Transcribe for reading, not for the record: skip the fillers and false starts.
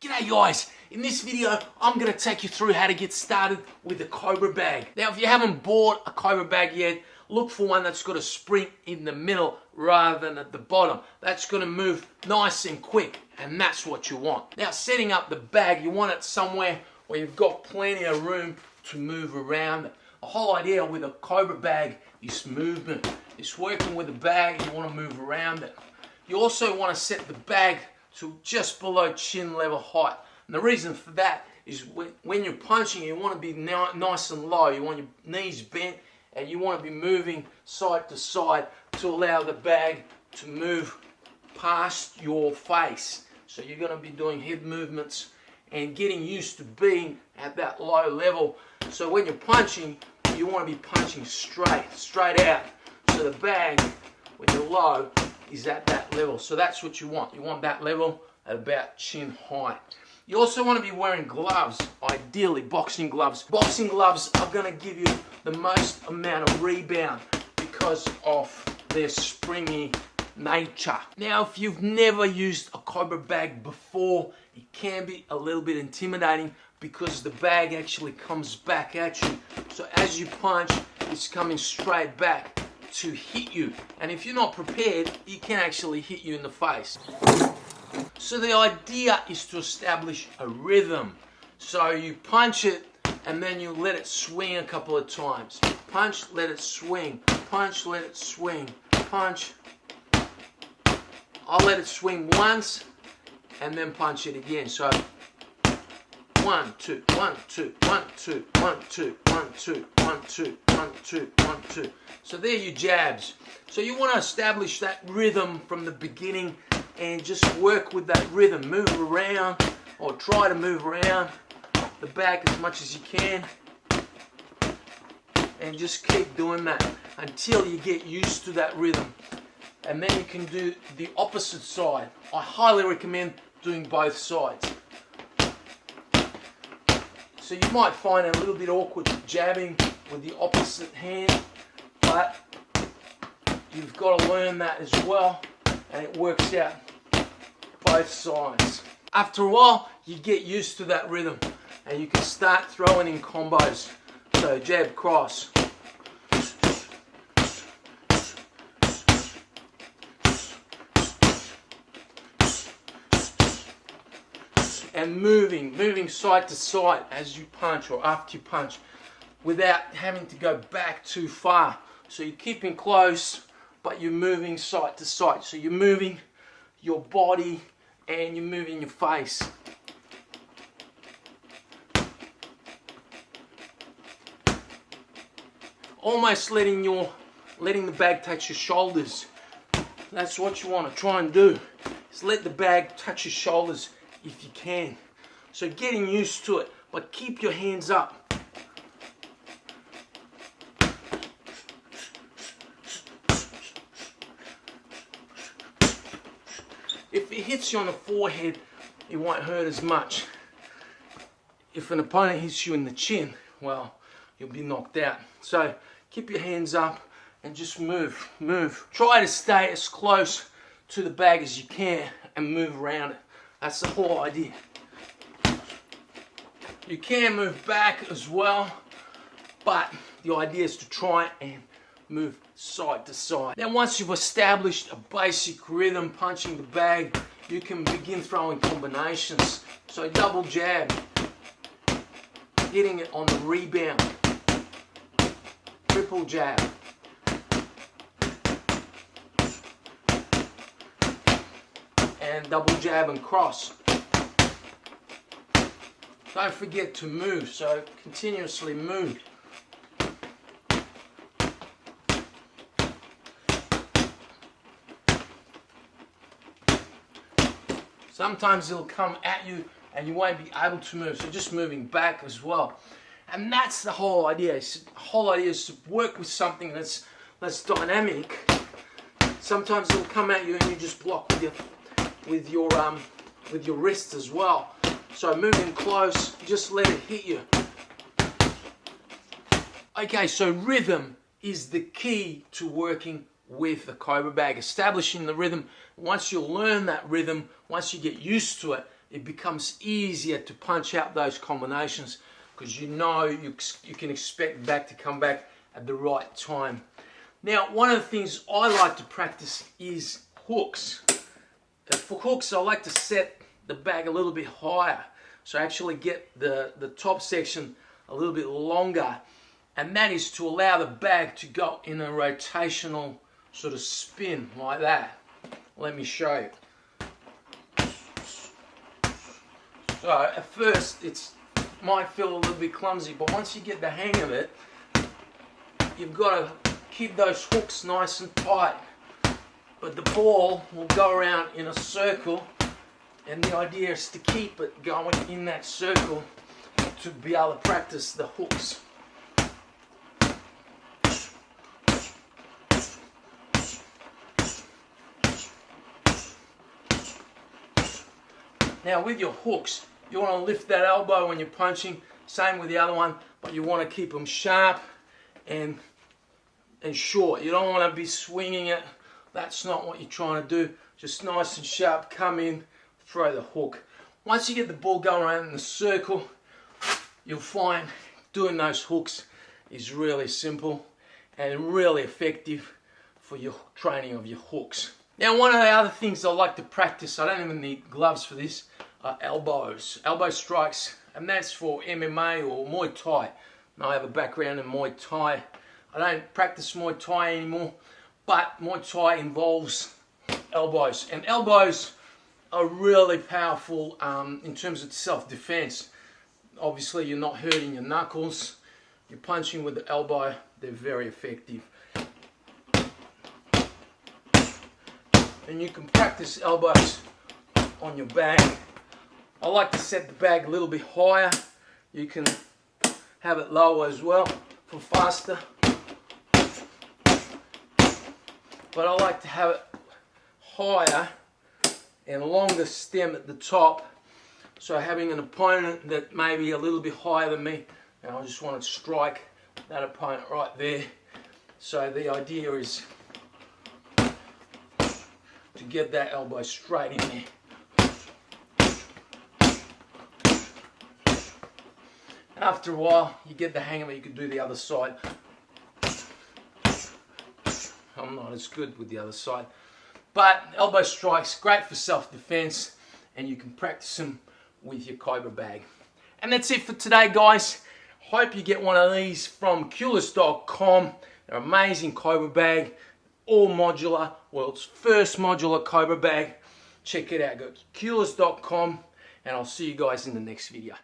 G'day guys, in this video I'm going to take you through how to get started with a Cobra bag. Now if you haven't bought a Cobra bag yet, look for one that's got a spring in the middle rather than at the bottom. That's going to move nice and quick, and that's what you want. Now setting up the bag, you want it somewhere where you've got plenty of room to move around it. The whole idea with a Cobra bag is movement. It's working with the bag, you want to move around it. You also want to set the bag to just below chin level height. And the reason for that is when you're punching, you want to be nice and low. You want your knees bent and you want to be moving side to side to allow the bag to move past your face. So you're going to be doing head movements and getting used to being at that low level. So when you're punching, you want to be punching straight out. So the bag, when you're low, is at that level. So that's what you want. You want that level at about chin height. You also want to be wearing gloves, ideally boxing gloves. Boxing gloves are going to give you the most amount of rebound because of their springy nature. Now if you've never used a Cobra bag before, it can be a little bit intimidating because the bag actually comes back at you. So as you punch, it's coming straight back to hit you, and if you're not prepared, it can actually hit you in the face. So the idea is to establish a rhythm. So you punch it and then you let it swing a couple of times. Punch, let it swing. Punch, let it swing. Punch. I'll let it swing once and then punch it again. So 1, 2, 1, 2, 1, 2, 1, 2, 1, 2, 1, 2, 1, 2, 1, 2. So there are your jabs. So you want to establish that rhythm from the beginning and just work with that rhythm. Move around, or try to move around the bag as much as you can. And just keep doing that until you get used to that rhythm. And then you can do the opposite side. I highly recommend doing both sides. So you might find it a little bit awkward jabbing with the opposite hand, but you've got to learn that as well, and it works out both sides. After a while, you get used to that rhythm, and you can start throwing in combos. So jab, cross. And moving side to side as you punch or after you punch without having to go back too far. So you're keeping close, but you're moving side to side. So you're moving your body and you're moving your face. Almost letting the bag touch your shoulders. That's what you want to try and do. Is let the bag touch your shoulders if you can. So getting used to it, but keep your hands up. If it hits you on the forehead, it won't hurt as much. If an opponent hits you in the chin, well, you'll be knocked out. So keep your hands up and just move. Try to stay as close to the bag as you can and move around it. That's the whole idea. You can move back as well, but the idea is to try and move side to side. Now once you've established a basic rhythm punching the bag, you can begin throwing combinations. So double jab, hitting it on the rebound, triple jab, and double jab and cross. Don't forget to move, so continuously move. Sometimes it'll come at you and you won't be able to move, so just moving back as well. And that's the whole idea. The whole idea is to work with something that's dynamic. Sometimes it'll come at you and you just block with your wrists as well. So moving close, just let it hit you. Okay, so rhythm is the key to working with the Cobra bag, establishing the rhythm. Once you learn that rhythm, once you get used to it, it becomes easier to punch out those combinations because you know you can expect the bag to come back at the right time. Now, one of the things I like to practice is hooks. For hooks, I like to set the bag a little bit higher, so I actually get the top section a little bit longer, and that is to allow the bag to go in a rotational sort of spin like that. Let me show you. So at first it might feel a little bit clumsy, but once you get the hang of it, you've got to keep those hooks nice and tight. But the ball will go around in a circle, and the idea is to keep it going in that circle to be able to practice the hooks. Now with your hooks, you want to lift that elbow when you're punching, same with the other one, but you want to keep them sharp and short. You don't want to be swinging it. That's not what you're trying to do. Just nice and sharp, come in, throw the hook. Once you get the ball going around in the circle, you'll find doing those hooks is really simple and really effective for your training of your hooks. Now, one of the other things I like to practice, I don't even need gloves for this, are elbows. Elbow strikes, and that's for MMA or Muay Thai. Now, I have a background in Muay Thai. I don't practice Muay Thai anymore, but Muay Thai involves elbows. And elbows are really powerful in terms of self-defense. Obviously, you're not hurting your knuckles. You're punching with the elbow. They're very effective. And you can practice elbows on your bag. I like to set the bag a little bit higher. You can have it lower as well for faster. But I like to have it higher and longer stem at the top. So having an opponent that may be a little bit higher than me, and I just want to strike that opponent right there. So the idea is to get that elbow straight in there. And after a while, you get the hang of it, you can do the other side. I'm not as good with the other side. But elbow strikes, great for self-defense, and you can practice them with your Cobra bag. And that's it for today, guys. Hope you get one of these from Kewlus.com. They're amazing Cobra bag, all modular, world's first modular Cobra bag. Check it out, go to Kewlus.com, and I'll see you guys in the next video.